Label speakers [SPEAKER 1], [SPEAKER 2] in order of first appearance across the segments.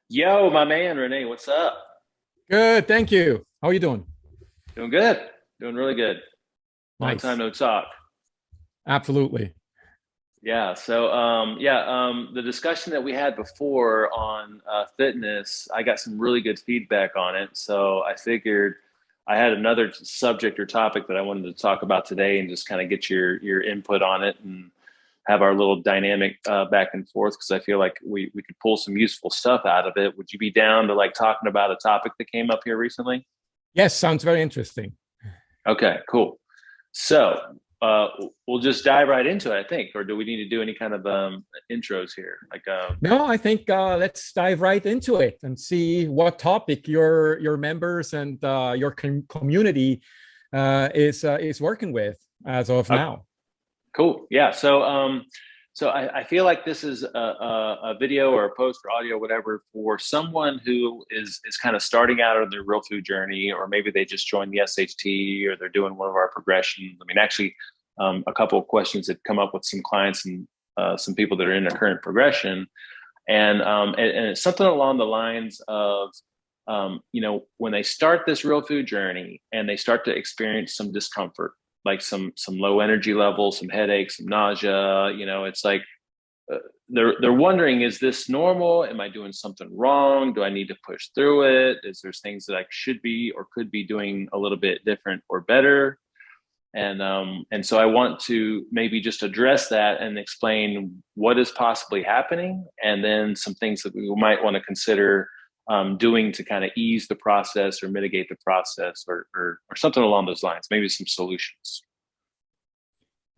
[SPEAKER 1] Yo, my man, Renee, what's up?
[SPEAKER 2] Good, thank you. How are you doing?
[SPEAKER 1] Doing good. Doing really good. Long time
[SPEAKER 2] Nice.
[SPEAKER 1] no talk.
[SPEAKER 2] Absolutely.
[SPEAKER 1] The discussion that we had before on fitness, I got some really good feedback on it. So I figured I had another subject or topic that I wanted to talk about today and just kind of get your input on it and have our little dynamic back and forth because I feel like we could pull some useful stuff out of it. Would you be down to like talking about a topic that came up here recently?
[SPEAKER 2] Yes, sounds very interesting.
[SPEAKER 1] Okay, cool. So uh, we'll just dive right into it, I think. Or do we need to do any kind of intros here?
[SPEAKER 2] No, I think let's dive right into it and see what topic your members and your community is working with as of
[SPEAKER 1] okay,
[SPEAKER 2] now.
[SPEAKER 1] cool. Yeah. So I feel like this is a video or a post or audio, whatever, for someone who is kind of starting out on their real food journey, or maybe they just joined the SHT or they're doing one of our progressions. I mean, actually, a couple of questions that come up with some clients and some people that are in their current progression. And it's something along the lines of when they start this real food journey and they start to experience some discomfort, like some low energy levels, some headaches, some nausea. It's like uh, they're wondering, is this normal? Am I doing something wrong? Do I need to push through it? Is there things that I should be or could be doing a little bit different or better? And so I want to maybe just address that and explain what is possibly happening, and then some things that we might want to consider doing to kind of ease the process or mitigate the process, or something along those lines. Maybe some solutions.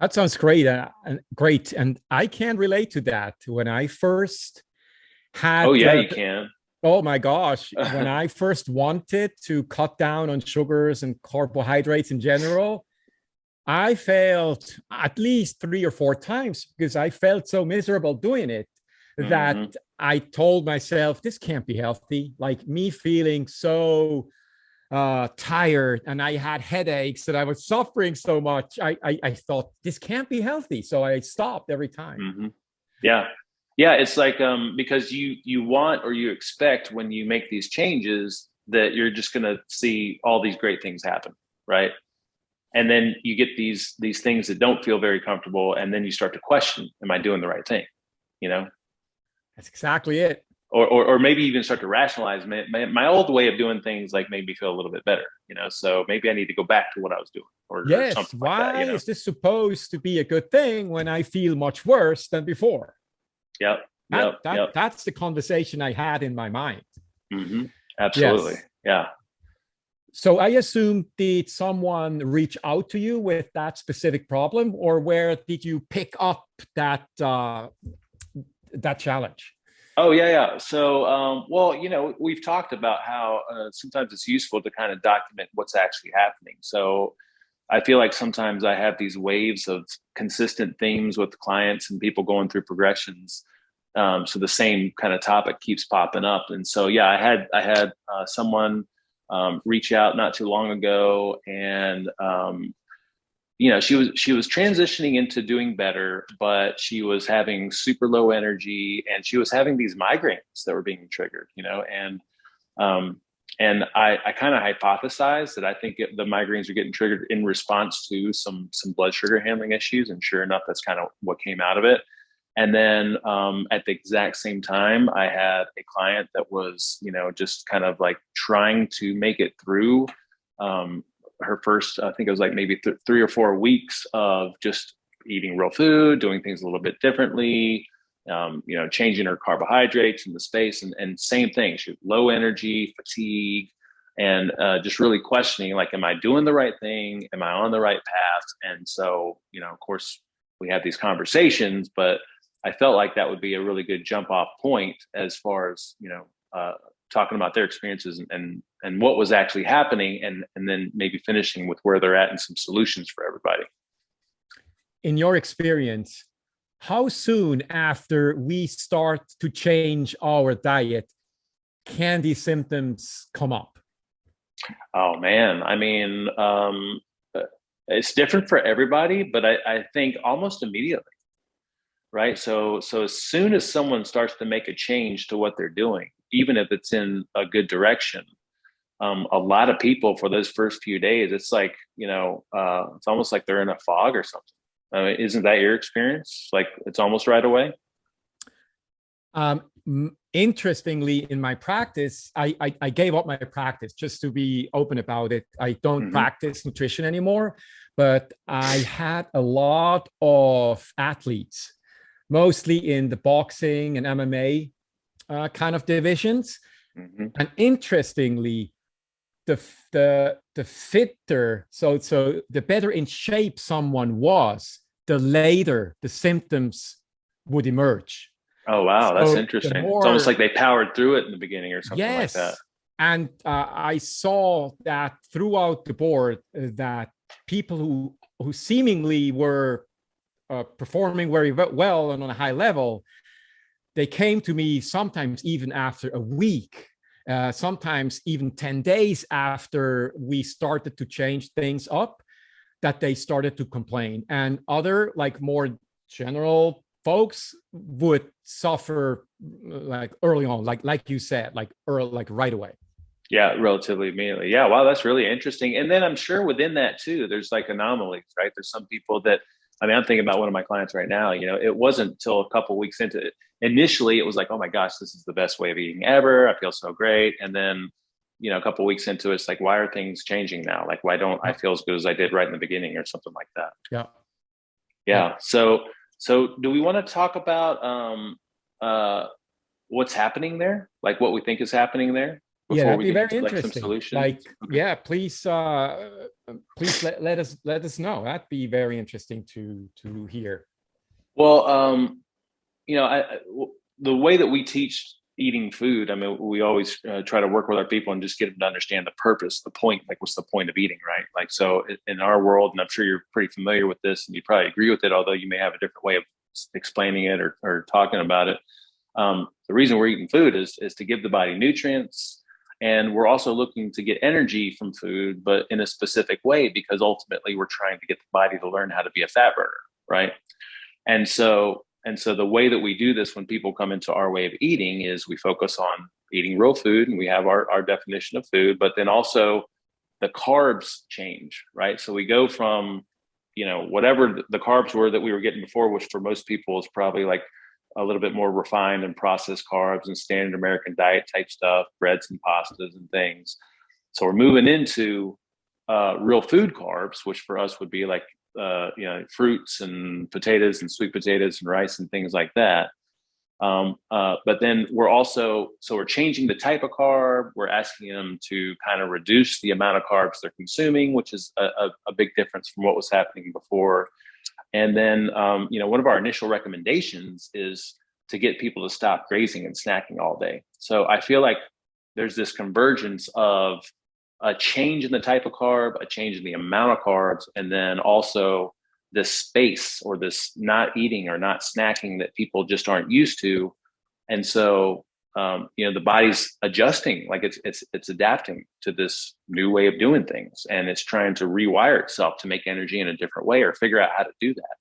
[SPEAKER 2] That sounds great. Great, and I can relate to that. When I first
[SPEAKER 1] Oh
[SPEAKER 2] had
[SPEAKER 1] yeah, you can.
[SPEAKER 2] oh my gosh, when I first wanted to cut down on sugars and carbohydrates in general, I failed at least 3 or 4 times because I felt so miserable doing it that
[SPEAKER 1] Hmm.
[SPEAKER 2] I told myself, this can't be healthy. Like me feeling so tired and I had headaches and I was suffering so much. I thought, this can't be healthy. So I stopped every time.
[SPEAKER 1] Hmm. Yeah. Yeah, it's like because you want or you expect when you make these changes that you're just going to see all these great things happen, right? And then you get these things that don't feel very comfortable, and then you start to question, am I doing the right thing? You know,
[SPEAKER 2] That's exactly it.
[SPEAKER 1] or maybe even start to rationalize, my old way of doing things like made me feel a little bit better, so maybe I need to go back to what I was doing, or
[SPEAKER 2] Yes.
[SPEAKER 1] something like that.
[SPEAKER 2] Why is this supposed to be a good thing when I feel much worse than before?
[SPEAKER 1] Yep,
[SPEAKER 2] That,
[SPEAKER 1] yep,
[SPEAKER 2] that,
[SPEAKER 1] yep.
[SPEAKER 2] that's the conversation I had in my mind.
[SPEAKER 1] Hmm. Absolutely.
[SPEAKER 2] Yes.
[SPEAKER 1] Yeah.
[SPEAKER 2] So I assume, did someone reach out to you with that specific problem, or where did you pick up that challenge?
[SPEAKER 1] Oh yeah, yeah. So, well, we've talked about how sometimes it's useful to kind of document what's actually happening. So, I feel like sometimes I have these waves of consistent themes with clients and people going through progressions. So the same kind of topic keeps popping up, and so yeah, I had someone reach out not too long ago, and she was transitioning into doing better, but she was having super low energy, and she was having these migraines that were being triggered, um, and I kind of hypothesized that I think the migraines are getting triggered in response to some blood sugar handling issues, and sure enough, that's kind of what came out of it. And then at the exact same time, I had a client that was, just kind of like trying to make it through her first, I think it was like maybe 3 or 4 weeks of just eating real food, doing things a little bit differently, changing her carbohydrates in the space, and same thing. She had low energy, fatigue, and just really questioning, like, am I doing the right thing? Am I on the right path? And so, of course, we had these conversations, but I felt like that would be a really good jump off point as far as, talking about their experiences and what was actually happening, and then maybe finishing with where they're at and some solutions for everybody.
[SPEAKER 2] In your experience, how soon after we start to change our diet can these symptoms come up?
[SPEAKER 1] Oh man, I mean, it's different for everybody, but I think almost immediately, right? So as soon as someone starts to make a change to what they're doing, even if it's in a good direction, a lot of people for those first few days, it's like, it's almost like they're in a fog or something. I mean, isn't that your experience? Like it's almost right away.
[SPEAKER 2] Interestingly, in my practice, I gave up my practice just to be open about it. I don't
[SPEAKER 1] Mm-hmm.
[SPEAKER 2] practice nutrition anymore, but I had a lot of athletes, mostly in the boxing and MMA kind of divisions.
[SPEAKER 1] Mm-hmm.
[SPEAKER 2] And interestingly, the fitter, so the better in shape someone was, the later the symptoms would emerge.
[SPEAKER 1] Oh, wow. That's
[SPEAKER 2] So the
[SPEAKER 1] interesting. It's almost like
[SPEAKER 2] more,
[SPEAKER 1] they powered through it in the beginning or something like that.
[SPEAKER 2] yes, and I saw that throughout the board that people who seemingly were performing very well and on a high level, they came to me sometimes even after a week, sometimes even 10 days after we started to change things up, that they started to complain. And other, like more general folks, would suffer like early on, like you said, like early, like right away.
[SPEAKER 1] Yeah, relatively immediately. Yeah, wow, that's really interesting. And then I'm sure within that too, there's like anomalies, right? There's some people that, I mean, I'm thinking about one of my clients right now. It wasn't until a couple of weeks into it. Initially, it was like, oh my gosh, this is the best way of eating ever. I feel so great. And then, a couple of weeks into it, it's like, why are things changing now? Like, why don't I
[SPEAKER 2] Yeah,
[SPEAKER 1] feel as good as I did right in the beginning or something like that?
[SPEAKER 2] yeah, yeah,
[SPEAKER 1] Yeah. So do we want to talk about uh, what's happening there? Like what we think is happening there
[SPEAKER 2] yeah.
[SPEAKER 1] before
[SPEAKER 2] That'd
[SPEAKER 1] we
[SPEAKER 2] be
[SPEAKER 1] get
[SPEAKER 2] very
[SPEAKER 1] into like some
[SPEAKER 2] interesting.
[SPEAKER 1] solutions?
[SPEAKER 2] Like,
[SPEAKER 1] Okay.
[SPEAKER 2] yeah, please let us know. That'd be very interesting to hear.
[SPEAKER 1] Well, the way that we teach eating food, I mean, we always try to work with our people and just get them to understand the purpose, the point, like what's the point of eating, right? Like, so in our world, and I'm sure you're pretty familiar with this and you probably agree with it, although you may have a different way of explaining it or talking about it. The reason we're eating food is to give the body nutrients. And we're also looking to get energy from food, but in a specific way, because ultimately we're trying to get the body to learn how to be a fat burner, right? And so the way that we do this when people come into our way of eating is we focus on eating real food and we have our definition of food, but then also the carbs change, right? So we go from, whatever the carbs were that we were getting before, which for most people is probably like a little bit more refined and processed carbs and standard American diet type stuff, breads and pastas and things. So we're moving into real food carbs, which for us would be like fruits and potatoes and sweet potatoes and rice and things like that. But then we're changing the type of carb. We're asking them to kind of reduce the amount of carbs they're consuming, which is a big difference from what was happening before. And then, one of our initial recommendations is to get people to stop grazing and snacking all day. So I feel like there's this convergence of a change in the type of carb, a change in the amount of carbs, and then also this space or this not eating or not snacking that people just aren't used to. And so, the body's adjusting, like it's adapting to this new way of doing things, and it's trying to rewire itself to make energy in a different way or figure out how to do that.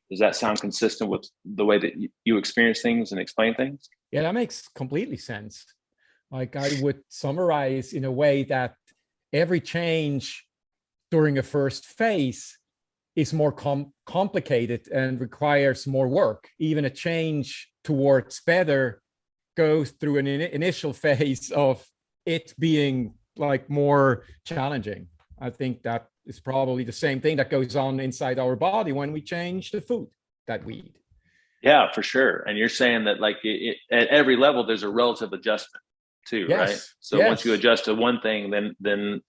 [SPEAKER 1] Does that sound consistent with the way that you experience things and explain things?
[SPEAKER 2] Yeah, that makes completely sense. Like I would summarize in a way that every change during a first phase is more complicated and requires more work. Even a change towards better goes through an initial phase of it being like more challenging. I think that is probably the same thing that goes on inside our body when we change the food that we eat.
[SPEAKER 1] Yeah, for sure. And you're saying that like at every level, there's a relative adjustment too, right?
[SPEAKER 2] Yes,
[SPEAKER 1] So once you
[SPEAKER 2] yes.
[SPEAKER 1] adjust to one thing, then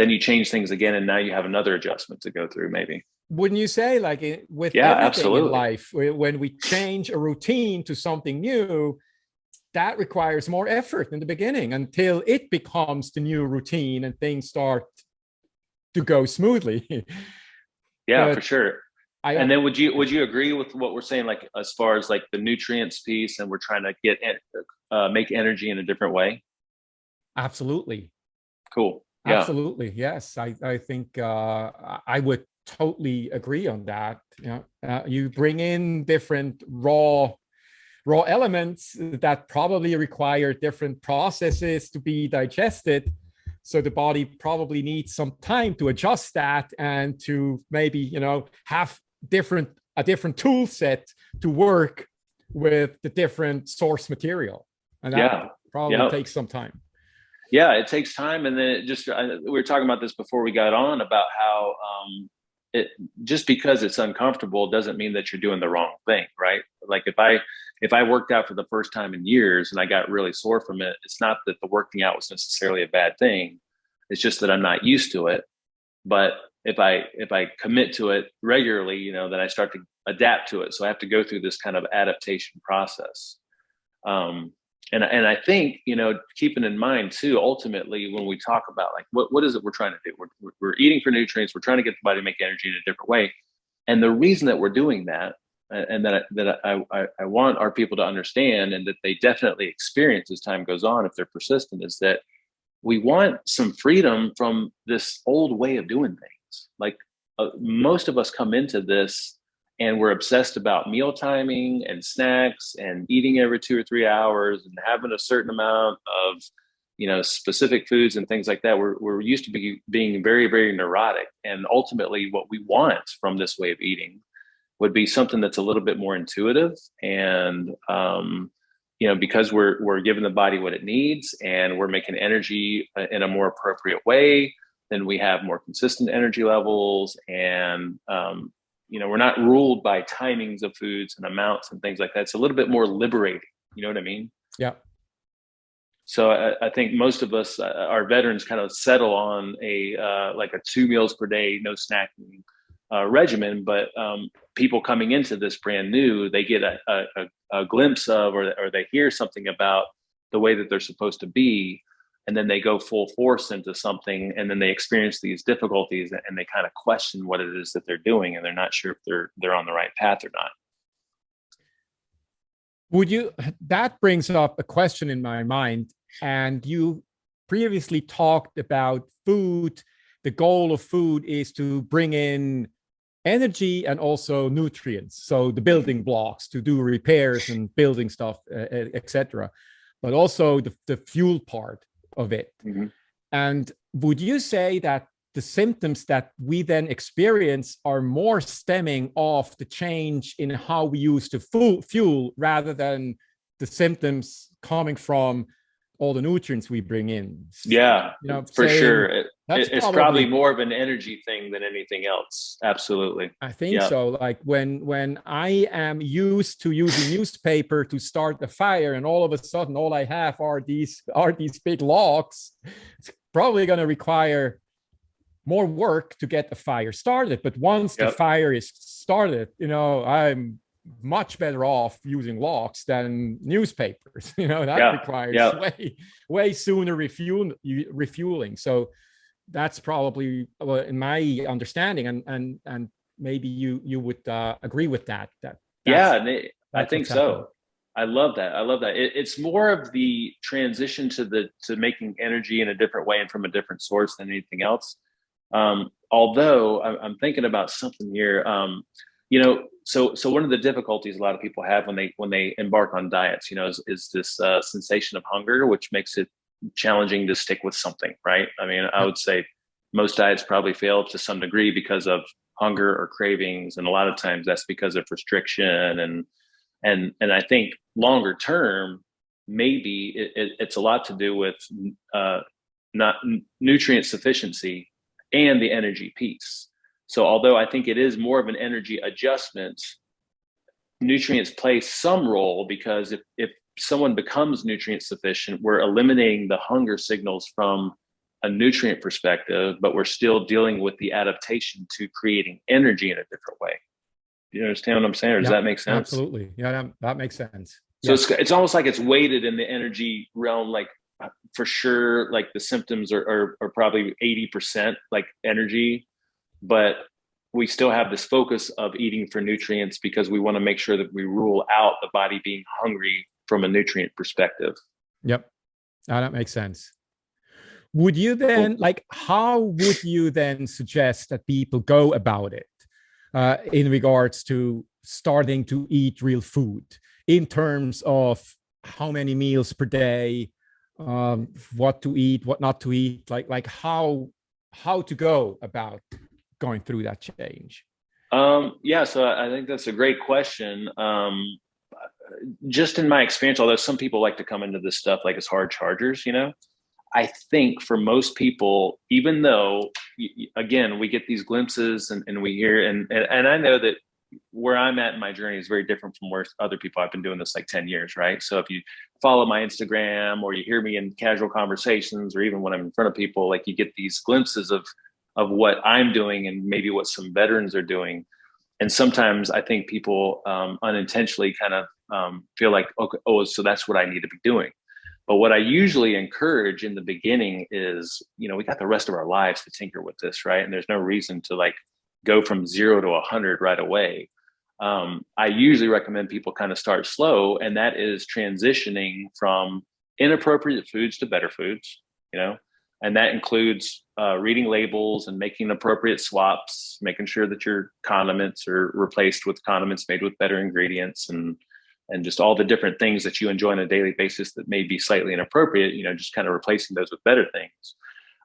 [SPEAKER 1] you change things again, and now you have another adjustment to go through, maybe.
[SPEAKER 2] Wouldn't you say, like with
[SPEAKER 1] Yeah,
[SPEAKER 2] everything in
[SPEAKER 1] absolutely.
[SPEAKER 2] life, when we change a routine to something new, that requires more effort in the beginning until it becomes the new routine and things start to go smoothly.
[SPEAKER 1] Yeah, for
[SPEAKER 2] But
[SPEAKER 1] sure.
[SPEAKER 2] I
[SPEAKER 1] And then would you agree with what we're saying, like as far as like the nutrients piece, and we're trying to make energy in a different way?
[SPEAKER 2] absolutely,
[SPEAKER 1] Cool. Yeah.
[SPEAKER 2] absolutely, yes. I think I would totally agree on that. You bring in different raw elements that probably require different processes to be digested. So the body probably needs some time to adjust that and to maybe, have a different tool set to work with the different source material. And that probably takes some time.
[SPEAKER 1] Yeah, it takes time. And then we were talking about this before we got on about how it just because it's uncomfortable doesn't mean that you're doing the wrong thing, right? Like if I worked out for the first time in years and I got really sore from it, it's not that the working out was necessarily a bad thing. It's just that I'm not used to it. But if I commit to it regularly, then I start to adapt to it. So I have to go through this kind of adaptation process. And I think, keeping in mind too, ultimately, when we talk about like, what is it we're trying to do? We're eating for nutrients. We're trying to get the body to make energy in a different way. And the reason that we're doing that, and that I want our people to understand, and that they definitely experience as time goes on, if they're persistent, is that we want some freedom from this old way of doing things. Like most of us come into this and we're obsessed about meal timing and snacks and eating every 2 or 3 hours and having a certain amount of, specific foods and things like that. We're used to being very, very neurotic. And ultimately what we want from this way of eating would be something that's a little bit more intuitive. And, because we're giving the body what it needs and we're making energy in a more appropriate way, then we have more consistent energy levels. And, we're not ruled by timings of foods and amounts and things like that. It's a little bit more liberating. You know what I mean?
[SPEAKER 2] Yeah.
[SPEAKER 1] So I think most of us, our veterans, kind of settle on like a 2 meals per day, no snacking regimen. But people coming into this brand new, they get a glimpse of, or they hear something about the way that they're supposed to be. And then they go full force into something, and then they experience these difficulties, and they kind of question what it is that they're doing, and they're not sure if they're on the right path or not.
[SPEAKER 2] That brings up a question in my mind. And you previously talked about food. The goal of food is to bring in energy and also nutrients. So the building blocks to do repairs and building stuff, etc. But also the fuel part of it. Mm-hmm. And would you say that the symptoms that we then experience are more stemming off the change in how we use the fuel rather than the symptoms coming from all the nutrients we bring in?
[SPEAKER 1] Yeah, for sure. It's probably more of an energy thing than anything else. Absolutely.
[SPEAKER 2] I think so. Like when I am used to using newspaper to start the fire, and all of a sudden all I have are these big logs, it's probably going to require more work to get the fire started. But once the fire is started, I'm much better off using logs than newspapers. That requires way sooner refueling. So that's probably, in my understanding, and maybe you would agree with that.
[SPEAKER 1] I think so. I love that. It's more of the transition to making energy in a different way and from a different source than anything else. Although I'm thinking about something here. So one of the difficulties a lot of people have when they embark on diets, is this sensation of hunger, which makes it challenging to stick with something, right? I mean, I would say most diets probably fail to some degree because of hunger or cravings, and a lot of times that's because of restriction. And I think longer term, maybe it's a lot to do with not nutrient sufficiency and the energy piece. So although I think it is more of an energy adjustment, nutrients play some role, because if someone becomes nutrient sufficient, we're eliminating the hunger signals from a nutrient perspective, but we're still dealing with the adaptation to creating energy in a different way. Do you understand what I'm saying? Or does that make sense?
[SPEAKER 2] Absolutely. Yeah, that makes sense.
[SPEAKER 1] So it's almost like it's weighted in the energy realm, like for sure, like the symptoms are probably 80% like energy, but we still have this focus of eating for nutrients because we want to make sure that we rule out the body being hungry from a nutrient perspective.
[SPEAKER 2] Yep. That makes sense. Would you then,
[SPEAKER 1] Well,
[SPEAKER 2] like, how would you then suggest that people go about it in regards to starting to eat real food in terms of how many meals per day, what to eat, what not to eat, like how to go about going through that change?
[SPEAKER 1] yeah, so I think that's a great question. Just in my experience, although some people like to come into this stuff like as hard chargers, I think for most people, even though, again, we get these glimpses and we hear, and I know that where I'm at in my journey is very different from where other people. I've been doing this like 10 years, right? So if you follow my Instagram or you hear me in casual conversations or even when I'm in front of people, like you get these glimpses of what I'm doing and maybe what some veterans are doing. And sometimes I think people unintentionally kind of feel like, okay, oh, so that's what I need to be doing. But what I usually encourage in the beginning is, we got the rest of our lives to tinker with this, right? And there's no reason to like go from 0 to 100 right away. I usually recommend people kind of start slow, and that is transitioning from inappropriate foods to better foods, and that includes reading labels and making appropriate swaps, making sure that your condiments are replaced with condiments made with better ingredients, and just all the different things that you enjoy on a daily basis that may be slightly inappropriate, just kind of replacing those with better things.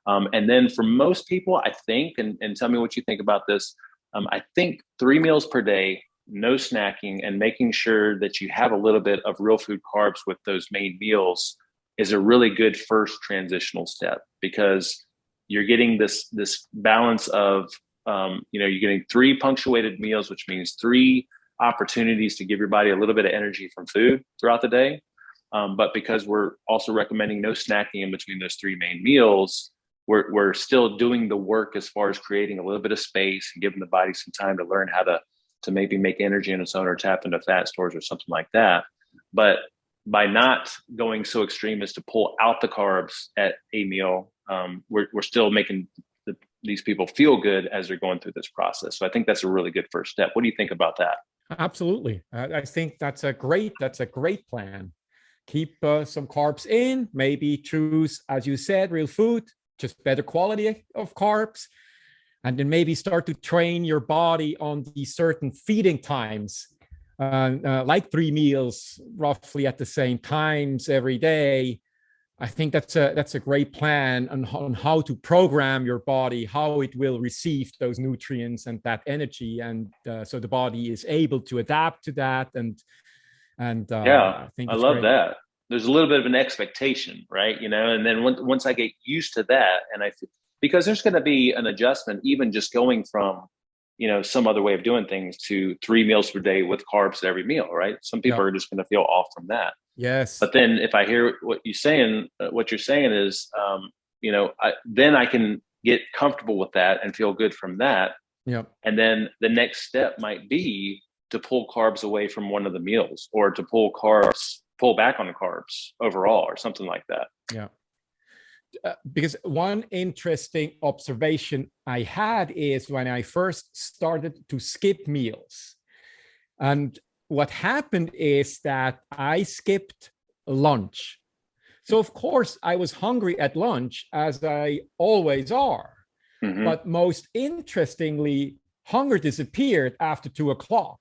[SPEAKER 1] And then for most people, I think, and tell me what you think about this, I think 3 meals per day, no snacking, and making sure that you have a little bit of real food carbs with those main meals is a really good first transitional step, because you're getting this balance of, you're getting 3 punctuated meals, which means 3 opportunities to give your body a little bit of energy from food throughout the day. But because we're also recommending no snacking in between those 3 main meals, we're still doing the work as far as creating a little bit of space and giving the body some time to learn how to maybe make energy in its own or tap into fat stores or something like that. But by not going so extreme as to pull out the carbs at a meal, we're still making these people feel good as they're going through this process. So I think that's a really good first step. What do you think about that?
[SPEAKER 2] Absolutely. I think that's a great plan. Keep some carbs in, maybe choose, as you said, real food, just better quality of carbs, and then maybe start to train your body on these certain feeding times, like 3 meals roughly at the same times every day. I think that's a great plan on how to program your body, how it will receive those nutrients and that energy, and so the body is able to adapt to that. And
[SPEAKER 1] Yeah,
[SPEAKER 2] I think
[SPEAKER 1] I
[SPEAKER 2] it's
[SPEAKER 1] love
[SPEAKER 2] great.
[SPEAKER 1] that. There's a little bit of an expectation, right? And then once I get used to that, because there's going to be an adjustment, even just going from, some other way of doing things to 3 meals per day with carbs at every meal, right? Some people
[SPEAKER 2] Yeah.
[SPEAKER 1] are just going to feel off from that.
[SPEAKER 2] Yes.
[SPEAKER 1] But then if I hear what you're saying is, then I can get comfortable with that and feel good from that.
[SPEAKER 2] Yeah.
[SPEAKER 1] And then the next step might be to pull carbs away from one of the meals, or to pull back on the carbs overall, or something like that.
[SPEAKER 2] Yeah. Because one interesting observation I had is when I first started to skip meals. And what happened is that I skipped lunch. So, of course, I was hungry at lunch, as I always are.
[SPEAKER 1] Mm-hmm.
[SPEAKER 2] But most interestingly, hunger disappeared after 2 o'clock.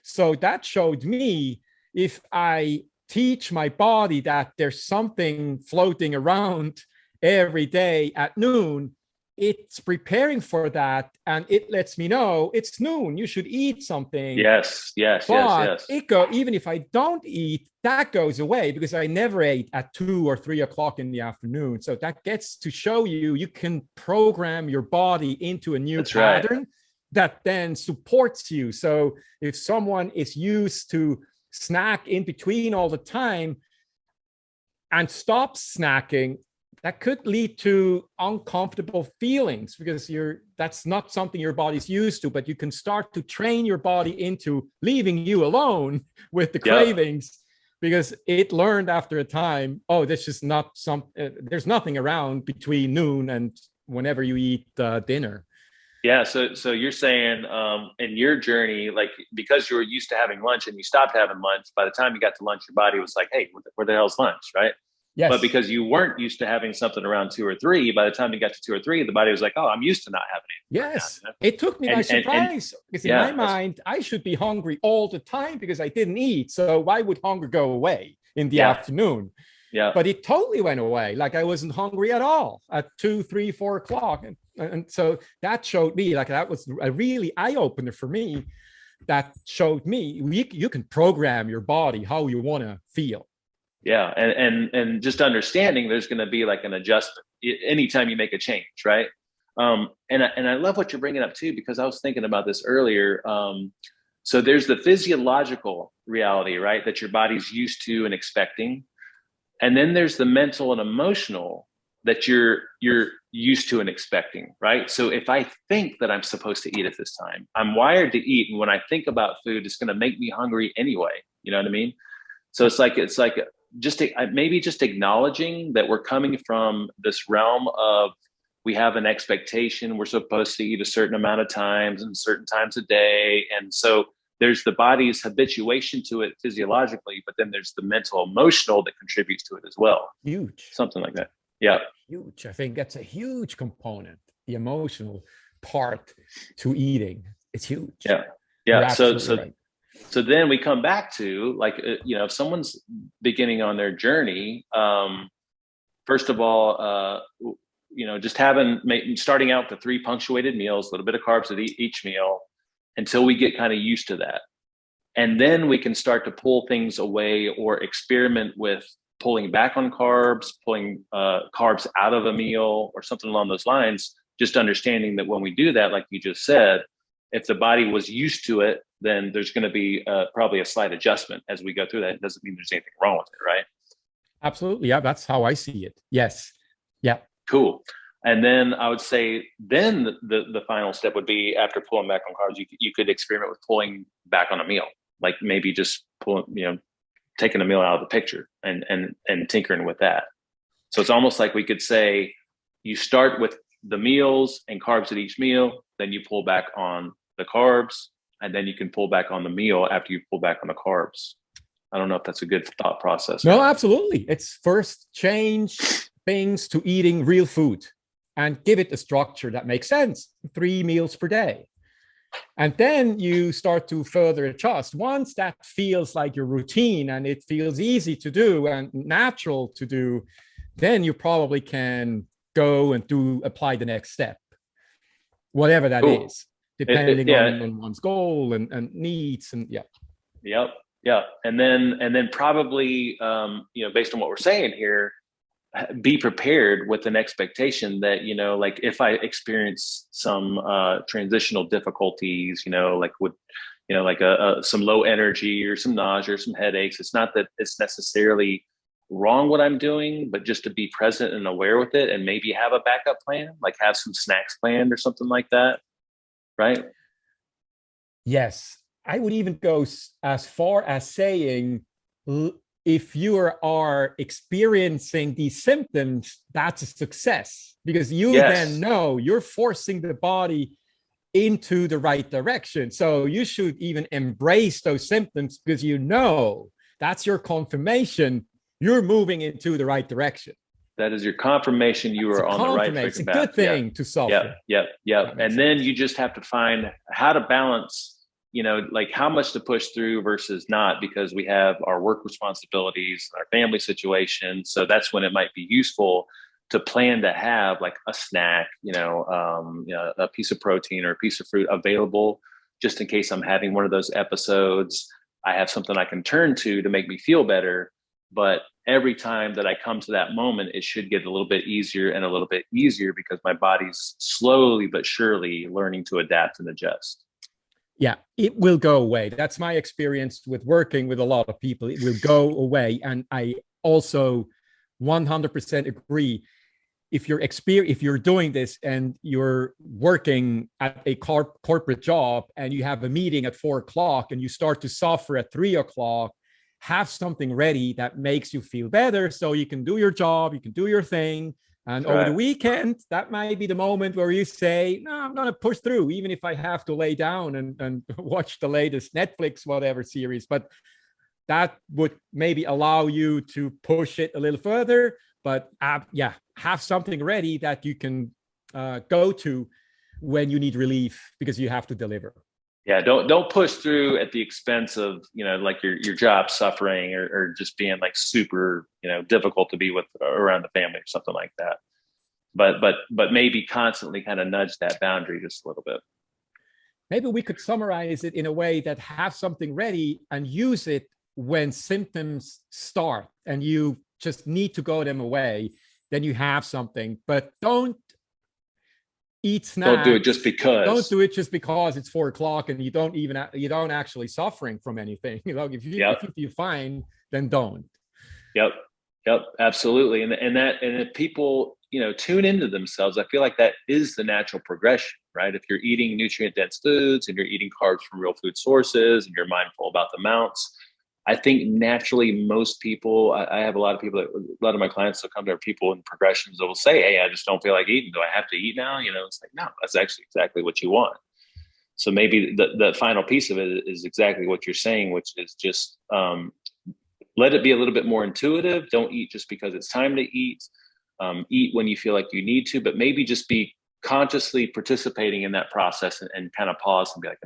[SPEAKER 2] So that showed me, if I teach my body that there's something floating around every day at noon, it's preparing for that, and it lets me know it's noon, you should eat something.
[SPEAKER 1] Yes.
[SPEAKER 2] But even if I don't eat, that goes away, because I never ate at 2 or 3 o'clock in the afternoon. So that gets to show you can program your body into a new
[SPEAKER 1] That's right.
[SPEAKER 2] pattern that then supports you. So if someone is used to snack in between all the time and stops snacking, that could lead to uncomfortable feelings, because that's not something your body's used to. But you can start to train your body into leaving you alone with the
[SPEAKER 1] Yep.
[SPEAKER 2] cravings, because it learned after a time, oh, this is not there's nothing around between noon and whenever you eat dinner.
[SPEAKER 1] Yeah. So you're saying, in your journey, like, because you were used to having lunch and you stopped having lunch, by the time you got to lunch, your body was like, hey, where the hell's lunch, right? But
[SPEAKER 2] Yes.
[SPEAKER 1] because you weren't used to having something around 2 or 3, by the time you got to 2 or 3, the body was like, oh, I'm used to not having it right now.
[SPEAKER 2] Yes. It took me by
[SPEAKER 1] And
[SPEAKER 2] surprise because in my
[SPEAKER 1] yeah,
[SPEAKER 2] mind, I should be hungry all the time because I didn't eat. So why would hunger go away in the
[SPEAKER 1] yeah,
[SPEAKER 2] afternoon?
[SPEAKER 1] yeah,
[SPEAKER 2] But it totally went away. Like I wasn't hungry at all at 2, 3, 4 o'clock. And so that showed me, like, that was a really eye opener for me. That showed me you can program your body how you want to feel.
[SPEAKER 1] yeah. And just understanding there's going to be like an adjustment anytime you make a change, right? And I love what you're bringing up too, because I was thinking about this earlier. So there's the physiological reality, right, that your body's used to and expecting. And then there's the mental and emotional that you're used to and expecting, right? So if I think that I'm supposed to eat at this time, I'm wired to eat, and when I think about food, it's going to make me hungry anyway. You know what I mean? So it's like just maybe just acknowledging that we're coming from this realm of, we have an expectation, we're supposed to eat a certain amount of times and certain times a day, and so there's the body's habituation to it physiologically, but then there's the mental emotional that contributes to it as well.
[SPEAKER 2] Huge.
[SPEAKER 1] Something like that. Yeah.
[SPEAKER 2] Huge. I think that's a huge component, the emotional part to eating. It's huge.
[SPEAKER 1] Yeah.
[SPEAKER 2] You're
[SPEAKER 1] Yeah. So
[SPEAKER 2] absolutely right.
[SPEAKER 1] so then we come back to, like, if someone's beginning on their journey, first of all, just starting out with the 3 punctuated meals, a little bit of carbs at each meal, until we get kind of used to that. And then we can start to pull things away or experiment with pulling back on carbs, pulling carbs out of a meal or something along those lines. Just understanding that when we do that, like you just said, if the body was used to it, then there's going to be probably a slight adjustment as we go through that. It doesn't mean there's anything wrong with it, right?
[SPEAKER 2] Absolutely. Yeah, that's how I see it. Yes. Yeah.
[SPEAKER 1] Cool. And then I would say then the final step would be, after pulling back on carbs, you could experiment with pulling back on a meal, like maybe just taking a meal out of the picture and tinkering with that. So it's almost like we could say you start with the meals and carbs at each meal, then you pull back on the carbs, and then you can pull back on the meal after you pull back on the carbs. I don't know if that's a good thought process.
[SPEAKER 2] No, absolutely. It's first change things to eating real food and give it a structure that makes sense. 3 meals per day. And then you start to further adjust. Once that feels like your routine and it feels easy to do and natural to do, then you probably can go and apply the next step, whatever that is, depending on one's goal and needs. And yeah.
[SPEAKER 1] Yep. Yeah. And then probably, based on what we're saying here, be prepared with an expectation that, like, if I experience some transitional difficulties, like with, like some low energy or some nausea or some headaches, it's not that it's necessarily wrong what I'm doing, but just to be present and aware with it, and maybe have a backup plan, like have some snacks planned or something like that. Right?
[SPEAKER 2] Yes. I would even go as far as saying, if you are experiencing these symptoms, that's a success, because you then know you're forcing the body into the right direction. So you should even embrace those symptoms, because that's your confirmation you're moving into the right direction.
[SPEAKER 1] That is your confirmation you are on the right track.
[SPEAKER 2] It's a good thing to suffer.
[SPEAKER 1] Yeah. And then you just have to find how to balance, like how much to push through versus not, because we have our work responsibilities, our family situation. So that's when it might be useful to plan to have like a snack, a piece of protein or a piece of fruit available, just in case I'm having one of those episodes. I have something I can turn to make me feel better. But every time that I come to that moment, it should get a little bit easier and a little bit easier, because my body's slowly but surely learning to adapt and adjust.
[SPEAKER 2] Yeah, it will go away. That's my experience with working with a lot of people. It will go away. And I also 100% agree. If you're doing this and you're working at a corporate job and you have a meeting at 4 o'clock and you start to suffer at 3 o'clock, have something ready that makes you feel better, so you can do your job, you can do your thing. And over the weekend, that might be the moment where you say, no, I'm going to push through, even if I have to lay down and watch the latest Netflix, whatever series. But that would maybe allow you to push it a little further. But yeah, have something ready that you can go to when you need relief because you have to deliver.
[SPEAKER 1] Yeah, don't push through at the expense of, like your job suffering, or just being like super, difficult to be with around the family or something like that. But maybe constantly kind of nudge that boundary just a little bit.
[SPEAKER 2] Maybe we could summarize it in a way that have something ready and use it when symptoms start and you just need to go them away. Then you have something, but don't eat snacks.
[SPEAKER 1] Don't do it just because.
[SPEAKER 2] Don't do it just because it's 4 o'clock and you don't actually suffering from anything. If you're fine, then don't.
[SPEAKER 1] Yep. Absolutely. And if people, tune into themselves, I feel like that is the natural progression, right? If you're eating nutrient dense foods and you're eating carbs from real food sources and you're mindful about the amounts, I think naturally most people, I have a lot of my clients will come to people in progressions that will say, hey, I just don't feel like eating. Do I have to eat now? It's like, no, that's actually exactly what you want. So maybe the final piece of it is exactly what you're saying, which is just let it be a little bit more intuitive. Don't eat just because it's time to eat. Eat when you feel like you need to, but maybe just be consciously participating in that process and kind of pause and be like,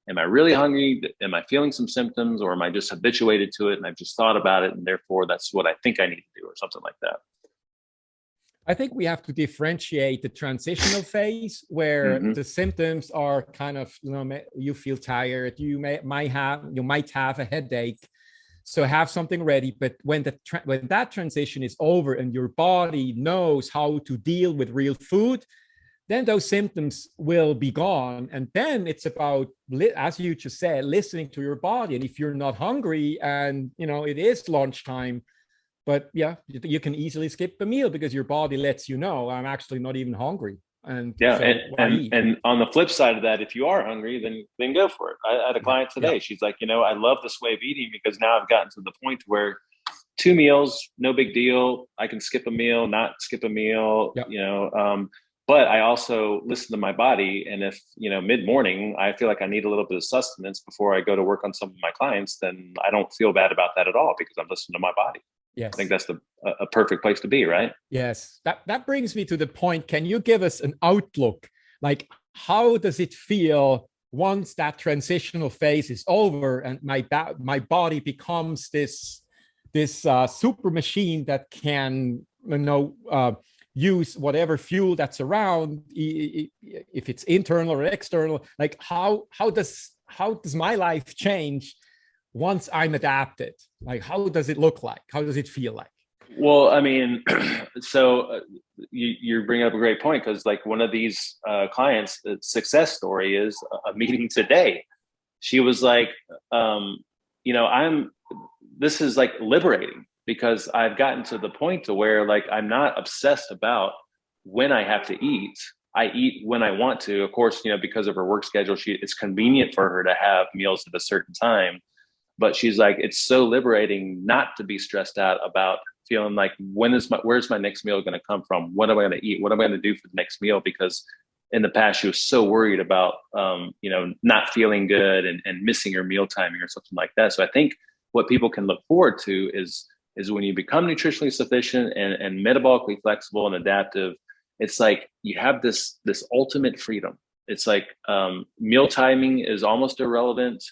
[SPEAKER 1] am I really hungry? Am I feeling some symptoms, or am I just habituated to it and I've just thought about it and therefore that's what I think I need to do, or something like that?
[SPEAKER 2] I think we have to differentiate the transitional phase where the symptoms are kind of, you feel tired, you might have a headache. So have something ready. But when that transition is over and your body knows how to deal with real food, then those symptoms will be gone. And then it's about, as you just said, listening to your body. And if you're not hungry and, it is lunchtime, but yeah, you can easily skip a meal because your body lets you know, I'm actually not even hungry. And
[SPEAKER 1] yeah, so and on the flip side of that, if you are hungry, then go for it. I had a client today. Yeah. She's like, I love this way of eating because now I've gotten to the point where 2 meals, no big deal. I can skip a meal, not skip a meal. Yeah. But I also listen to my body, and if mid-morning I feel like I need a little bit of sustenance before I go to work on some of my clients, then I don't feel bad about that at all because I'm listening to my body. Yes. I think that's a perfect place to be, right?
[SPEAKER 2] Yes. That brings me to the point. Can you give us an outlook? Like, how does it feel once that transitional phase is over and my body becomes this super machine that can, use whatever fuel that's around, if it's internal or external? Like, how does my life change once I'm adapted? Like, how does it look like? How does it feel like?
[SPEAKER 1] Well, I mean, so you bring up a great point, because like one of these clients' success story is a meeting today. She was like, this is like liberating because I've gotten to the point to where like I'm not obsessed about when I have to eat. I eat when I want to. Of course, because of her work schedule, it's convenient for her to have meals at a certain time. But she's like, it's so liberating not to be stressed out about feeling like, where's my next meal going to come from? What am I going to eat? What am I going to do for the next meal? Because in the past, she was so worried about, not feeling good and missing her meal timing or something like that. So I think what people can look forward to is when you become nutritionally sufficient and metabolically flexible and adaptive, it's like you have this ultimate freedom. It's like meal timing is almost irrelevant.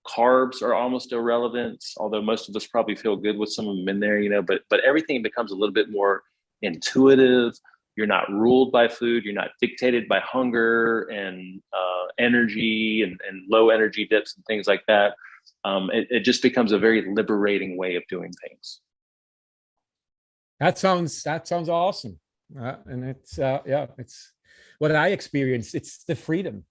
[SPEAKER 1] Carbs are almost irrelevant, although most of us probably feel good with some of them in there, but everything becomes a little bit more intuitive. You're not ruled by food. You're not dictated by hunger and energy and low energy dips and things like that. It just becomes a very liberating way of doing things.
[SPEAKER 2] That sounds awesome. And it's what I experienced. It's the freedom.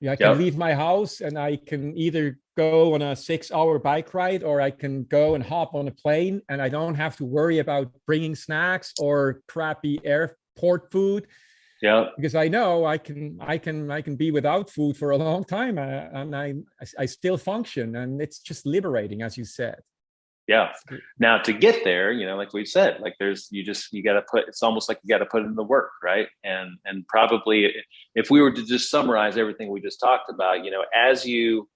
[SPEAKER 2] Yeah, I can leave my house and I can either go on a 6-hour bike ride or I can go and hop on a plane, and I don't have to worry about bringing snacks or crappy airport food. Yeah, because I know I can be without food for a long time, and I still function, and it's just liberating, as you said.
[SPEAKER 1] Yeah. Now to get there, like we said, like you got to it's almost like you got to put in the work, right? And probably if we were to just summarize everything we just talked about, as you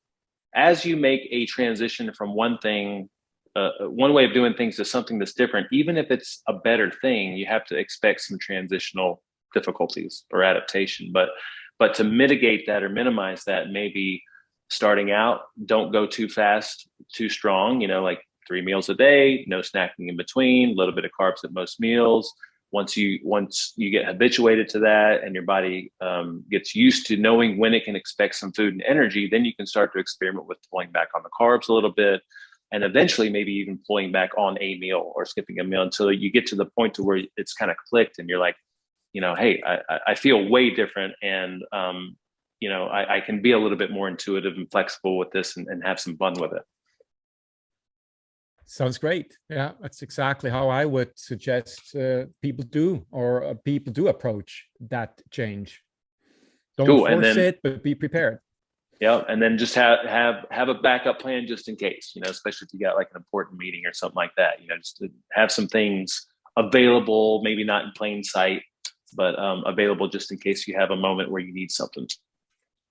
[SPEAKER 1] as you make a transition from one thing, one way of doing things to something that's different, even if it's a better thing, you have to expect some transitional difficulties or adaptation. But to mitigate that or minimize that, maybe starting out, don't go too fast, too strong, like 3 meals a day, no snacking in between, a little bit of carbs at most meals. Once you get habituated to that and your body gets used to knowing when it can expect some food and energy, then you can start to experiment with pulling back on the carbs a little bit, and eventually maybe even pulling back on a meal or skipping a meal until you get to the point to where it's kind of clicked and you're like, hey, I feel way different, and I can be a little bit more intuitive and flexible with this and have some fun with it.
[SPEAKER 2] Sounds great. Yeah, that's exactly how I would suggest people do approach that change. Don't force it, but be prepared.
[SPEAKER 1] Yeah, and then just have a backup plan just in case, especially if you got like an important meeting or something like that. Just to have some things available, maybe not in plain sight, but available just in case you have a moment where you need something.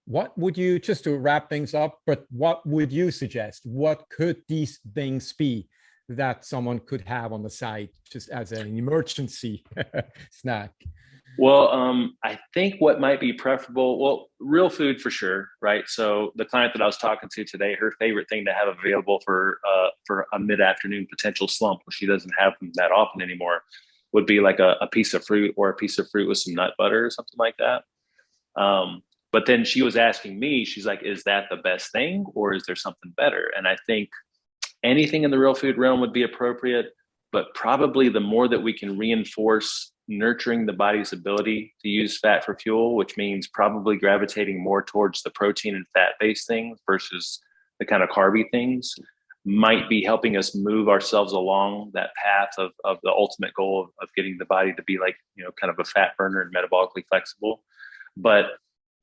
[SPEAKER 2] What would you, just to wrap things up, but what would you suggest? What could these things be that someone could have on the side just as an emergency snack?
[SPEAKER 1] Well, I think what might be preferable, well, real food for sure, right? So the client that I was talking to today, her favorite thing to have available for a mid-afternoon potential slump, where she doesn't have them that often anymore, would be like a piece of fruit, or a piece of fruit with some nut butter or something like that. But then she was asking me, she's like, is that the best thing, or is there something better? And I think anything in the real food realm would be appropriate, but probably the more that we can reinforce nurturing the body's ability to use fat for fuel, which means probably gravitating more towards the protein and fat-based things versus the kind of carby things, might be helping us move ourselves along that path of the ultimate goal of getting the body to be like, kind of a fat burner and metabolically flexible. But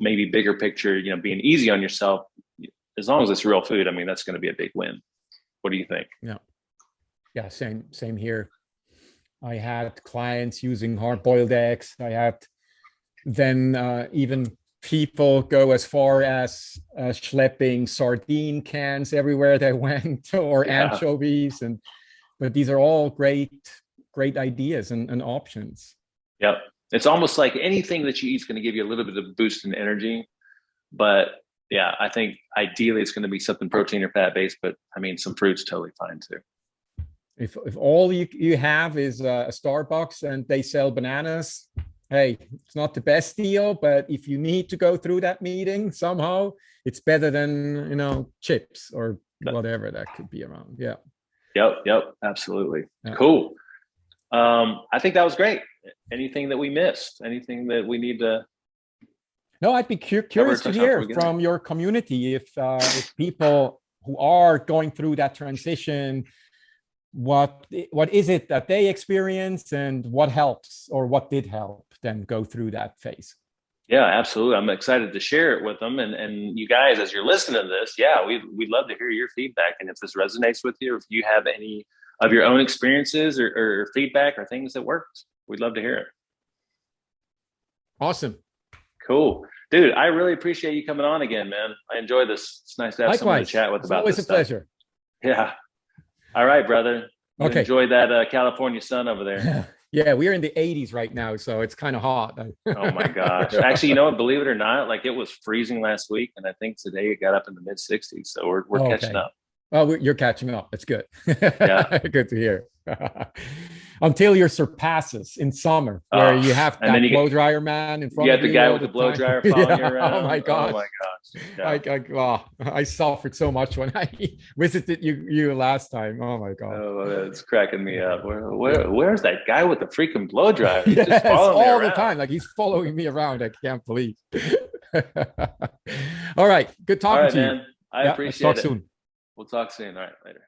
[SPEAKER 1] maybe bigger picture, being easy on yourself, as long as it's real food, I mean, that's going to be a big win. What do you think?
[SPEAKER 2] Yeah, same here. I had clients using hard-boiled eggs. I had then even people go as far as schlepping sardine cans everywhere they went, or anchovies, but these are all great ideas and options.
[SPEAKER 1] Yep. It's almost like anything that you eat is going to give you a little bit of boost in energy. But yeah, I think ideally it's going to be something protein or fat based, but I mean, some fruit's totally fine too.
[SPEAKER 2] If all you have is a Starbucks and they sell bananas, hey, it's not the best deal, but if you need to go through that meeting somehow, it's better than, chips or whatever that could be around. Yeah.
[SPEAKER 1] Yep. Absolutely. Yeah. Cool. I think that was great. Anything that we missed? Anything that we need to?
[SPEAKER 2] No, I'd be curious to hear from your community if people who are going through that transition, what is it that they experience, and what helps or what did help them go through that phase?
[SPEAKER 1] Yeah, absolutely. I'm excited to share it with them. And you guys, as you're listening to this, we'd love to hear your feedback. And if this resonates with you, if you have any of your own experiences or feedback or things that worked, we'd love to hear it.
[SPEAKER 2] Awesome.
[SPEAKER 1] Cool. Dude, I really appreciate you coming on again, man. I enjoy this. It's nice to have someone to chat with about this stuff.
[SPEAKER 2] It's always a pleasure.
[SPEAKER 1] Yeah. All right, brother.
[SPEAKER 2] Okay.
[SPEAKER 1] Enjoy that California sun over there.
[SPEAKER 2] Yeah, we're in the 80s right now, so it's kind of hot.
[SPEAKER 1] Oh my gosh. Actually, you know what? Believe it or not, like it was freezing last week, and I think today it got up in the mid 60s. So we're catching up.
[SPEAKER 2] Well, you're catching up. That's good.
[SPEAKER 1] Yeah.
[SPEAKER 2] Good to hear. Until your surpasses in summer, where you have that blow dryer man in front of you.
[SPEAKER 1] You got the guy with the blow dryer following you around.
[SPEAKER 2] Oh my gosh.
[SPEAKER 1] Oh my gosh.
[SPEAKER 2] Yeah. I suffered so much when I visited you last time. Oh my God.
[SPEAKER 1] Oh, it's cracking me up. Where's that guy with the freaking blow dryer?
[SPEAKER 2] Yes, just all the time. Like he's following me around. I can't believe. All right. Good talking to you.
[SPEAKER 1] Man. I appreciate it.
[SPEAKER 2] Talk soon.
[SPEAKER 1] We'll talk soon. All right. Later.